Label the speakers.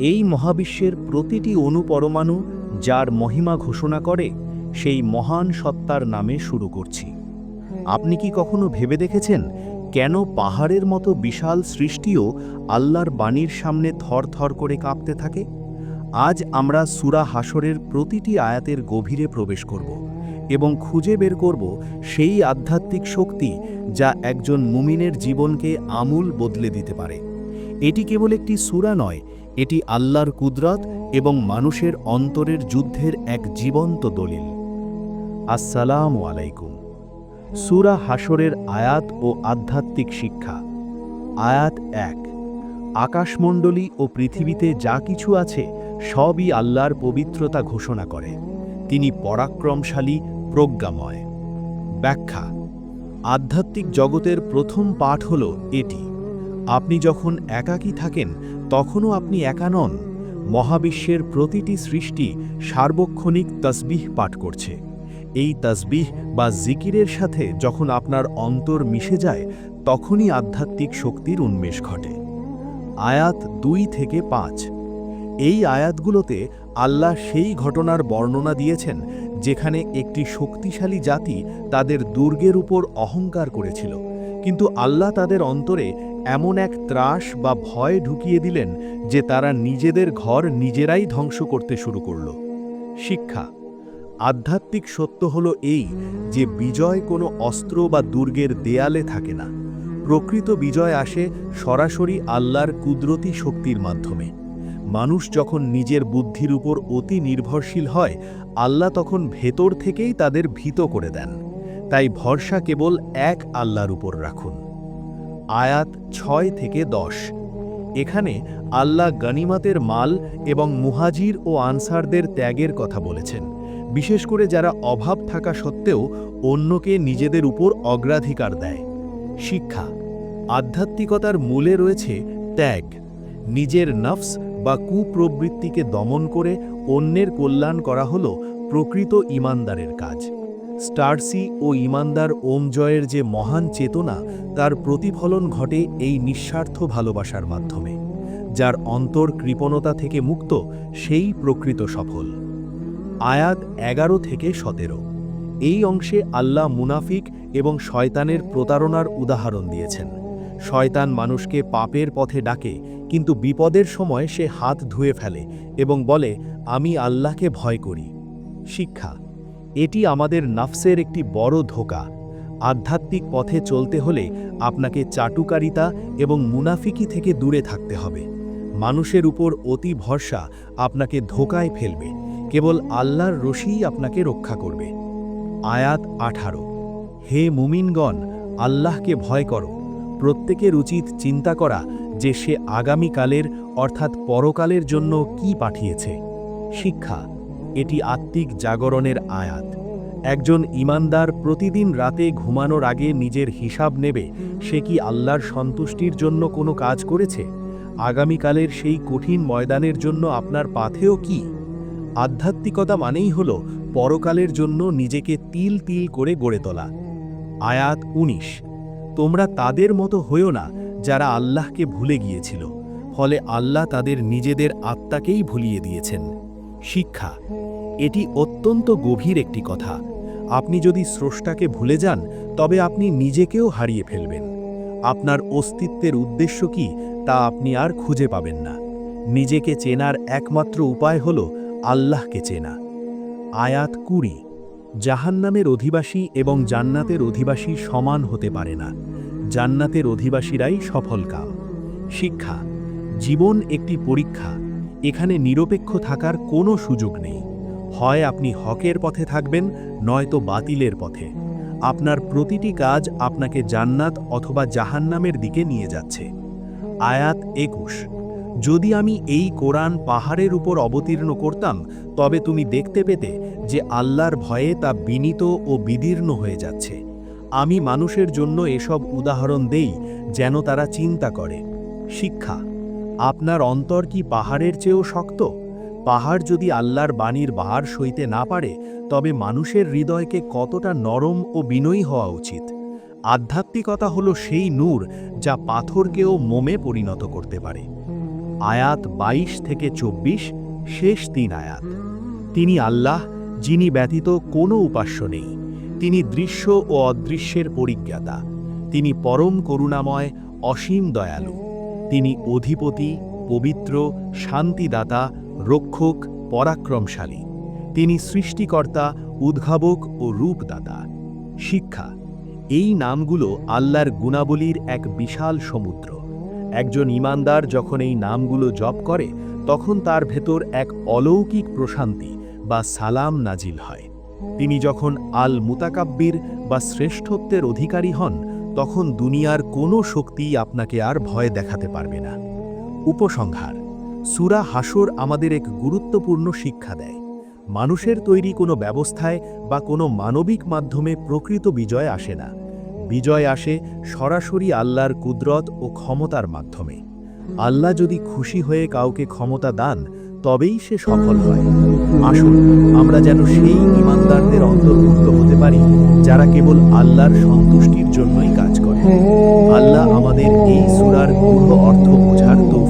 Speaker 1: এই মহাবিশ্বের প্রতিটি অণুপরমাণু যার মহিমা ঘোষণা করে সেই মহান সত্তার নামে শুরু করছি। আপনি কি কখনো ভেবে দেখেছেন কেন পাহাড়ের মতো বিশাল সৃষ্টিও আল্লাহর বাণীর সামনে থরথর করে কাঁপতে থাকে? আজ আমরা সূরা হাশরের প্রতিটি আয়াতের গভীরে প্রবেশ করব এবং খুঁজে বের করব সেই আধ্যাত্মিক শক্তি যা একজন মুমিনের জীবনকে আমূল বদলে দিতে পারে। এটি কেবল একটি সূরা নয়, এটি আল্লাহর কুদরত এবং মানুষের অন্তরের যুদ্ধের এক জীবন্ত দলিল। আসসালামু আলাইকুম। সূরা হাশরের আয়াত ও আধ্যাত্মিক শিক্ষা। আয়াত ১। আকাশমণ্ডলী ও পৃথিবীতে যা কিছু আছে সবই আল্লাহর পবিত্রতা ঘোষণা করে। তিনি পরাক্রমশালী, প্রজ্ঞাময়। ব্যাখ্যা। আধ্যাত্মিক জগতের প্রথম পাঠ হল এটি: আপনি যখন একাকী থাকেন তখনও আপনি একা নন। মহাবিশ্বের প্রতিটি সৃষ্টি সার্বক্ষণিক তসবিহ পাঠ করছে। এই তসবিহ বা জিকিরের সাথে যখন আপনার অন্তর মিশে যায় তখনই আধ্যাত্মিক শক্তির উন্মেষ ঘটে। আয়াত ২ থেকে ৫। এই আয়াতগুলোতে আল্লাহ সেই ঘটনার বর্ণনা দিয়েছেন যেখানে একটি শক্তিশালী জাতি তাদের দুর্গের উপর অহংকার করেছিল, কিন্তু আল্লাহ তাদের অন্তরে এমন এক ত্রাস বা ভয় ঢুকিয়ে দিলেন যে তারা নিজেদের ঘর নিজেরাই ধ্বংস করতে শুরু করল। শিক্ষা। আধ্যাত্মিক সত্য হলো এই যে বিজয় কোনো অস্ত্র বা দুর্গের দেয়ালে থাকে না। প্রকৃত বিজয় আসে সরাসরি আল্লাহর কুদরতি শক্তির মাধ্যমে। মানুষ যখন নিজের বুদ্ধির উপর অতি নির্ভরশীল হয়, আল্লাহ তখন ভেতর থেকেই তাদের ভীত করে দেন। তাই ভরসা কেবল এক আল্লাহর উপর রাখুন। আয়াত ৬ থেকে ১০। এখানে আল্লাহ গনিমতের মাল এবং মুহাজির ও আনসারদের ত্যাগের কথা বলেছেন, বিশেষ করে যারা অভাব থাকা সত্ত্বেও অন্যকে নিজেদের উপর অগ্রাধিকার দেয়। শিক্ষা। আধ্যাত্মিকতার মূলে রয়েছে ত্যাগ। নিজের নফস বা কুপ্রবৃত্তিকে দমন করে অন্যের কল্যাণ করা হল প্রকৃত ঈমানদারের কাজ। স্টার্সি ও ঈমানদার ওমজয়ের যে মহান চেতনা, তার প্রতিফলন ঘটে এই নিঃস্বার্থ ভালোবাসার মাধ্যমে। যার অন্তর কৃপণতা থেকে মুক্ত সেই প্রকৃত সফল। আয়াত ১১ থেকে ১৭। এই অংশে আল্লাহ মুনাফিক এবং শয়তানের প্রতারণার উদাহরণ দিয়েছেন। শয়তান মানুষকে পাপের পথে ডাকে, কিন্তু বিপদের সময় সে হাত ধুয়ে ফেলে এবং বলে, আমি আল্লাহকে ভয় করি। শিক্ষা। এটি আমাদের নফসের একটি বড় ধোঁকা। আধ্যাত্মিক পথে চলতে হলে আপনাকে চাটুকারিতা এবং মুনাফিকি থেকে দূরে থাকতে হবে। মানুষের উপর অতি ভরসা আপনাকে ধোঁকায় ফেলবে। কেবল আল্লাহর রশিই আপনাকে রক্ষা করবে। আয়াত ১৮। হে মুমিনগণ, আল্লাহকে ভয় করো। প্রত্যেকের উচিত চিন্তা করা যে সে আগামীকালের অর্থাৎ পরকালের জন্য কি পাঠিয়েছে। শিক্ষা। এটি আত্মিক জাগরণের আয়াত। একজন ঈমানদার প্রতিদিন রাতে ঘুমানোর আগে নিজের হিসাব নেবে সে কি আল্লাহর সন্তুষ্টির জন্য কোনো কাজ করেছে। আগামীকালের সেই কঠিন ময়দানের জন্য আপনার পাথেয় কি। আধ্যাত্মিকতা মানেই হল পরকালের জন্য নিজেকে তিল তিল করে গড়ে তোলা। আয়াত ১৯। তোমরা তাদের মতো হইও না যারা আল্লাহকে ভুলে গিয়েছিল, ফলে আল্লাহ তাদের নিজেদের আত্মাকেই ভুলিয়ে দিয়েছেন। শিক্ষা। এটি অত্যন্ত গভীর একটি কথা। আপনি যদি স্রষ্টাকে ভুলে যান তবে আপনি নিজেকেও হারিয়ে ফেলবেন। আপনার অস্তিত্বের উদ্দেশ্য কি তা আপনি আর খুঁজে পাবেন না। নিজেকে চেনার একমাত্র উপায় হল আল্লাহকে চেনা। আয়াত ২০। জাহান্নামের অধিবাসী এবং জান্নাতের অধিবাসী সমান হতে পারে না। জান্নাতের অধিবাসীরাই সফলকাম। শিক্ষা। জীবন একটি পরীক্ষা। এখানে নিরপেক্ষ থাকার কোনো সুযোগ নেই। হয় আপনি হকের পথে থাকবেন, নয়তো বাতিলের পথে। আপনার প্রতিটি কাজ আপনাকে জান্নাত অথবা জাহান্নামের দিকে নিয়ে যাচ্ছে। আয়াত ২১। যদি আমি এই কোরআন পাহাড়ের উপর অবতীর্ণ করতাম তবে তুমি দেখতে পেতে যে আল্লাহর ভয়ে তা বিনীত ও বিদীর্ণ হয়ে যাচ্ছে। আমি মানুষের জন্য এসব উদাহরণ দেই যেন তারা চিন্তা করে। শিক্ষা। আপনার অন্তর কি পাহাড়ের চেয়েও শক্ত? পাহাড় যদি আল্লাহর বাণীর ভার সইতে না পারে তবে মানুষের হৃদয়কে কতটা নরম ও বিনয়ী হওয়া উচিত। আধ্যাত্মিকতা হলো সেই নূর যা পাথরকেও মোমে পরিণত করতে পারে। আয়াত 22 থেকে 24, শেষ 3 আয়াত। তিনি আল্লাহ, যিনি ব্যতীত কোনো উপাস্য নেই। তিনি দৃশ্য ও অদৃশ্যের পরিজ্ঞাতা। তিনি পরম করুণাময়, অসীম দয়ালু। তিনি অধিপতি, পবিত্র, শান্তিদাতা, রক্ষক, পরাক্রমশালী। তিনি সৃষ্টিকর্তা, উদ্ভাবক ও রূপদাতা। শিক্ষা: এই নামগুলো আল্লাহর গুণাবলীর এক বিশাল সমুদ্র। একজন ঈমানদার যখন এই নামগুলো জপ করে, তখন তার ভেতর এক অলৌকিক প্রশান্তি বা সালাম নাজিল হয়। তিনি যখন আল মুতাকাব্বির বা শ্রেষ্ঠত্বের অধিকারী হন, তখন দুনিয়ার কোনো শক্তিই আপনাকে আর ভয় দেখাতে পারবে না। উপসংহার: সূরা হাশর আমাদের এক গুরুত্বপূর্ণ শিক্ষা দেয়। মানুষের তৈরি কোনো ব্যবস্থায় বা কোনো মানবিক মাধ্যমে প্রকৃত বিজয় আসে না। বিজয় আসে সরাসরি আল্লাহর কুদরত ও ক্ষমতার মাধ্যমে। আল্লাহ যদি খুশি হয়ে কাউকে ক্ষমতা দান, তবেই সে সফল হয়। আসুন আমরা যেন সেই ঈমানদারদের অন্তর্ভুক্ত হতে পারি, যারা কেবল আল্লাহর সন্তুষ্টির জন্যই কাজ করে। আল্লাহ আমাদের এই সূরার গূঢ় অর্থ বোঝার তৌফিক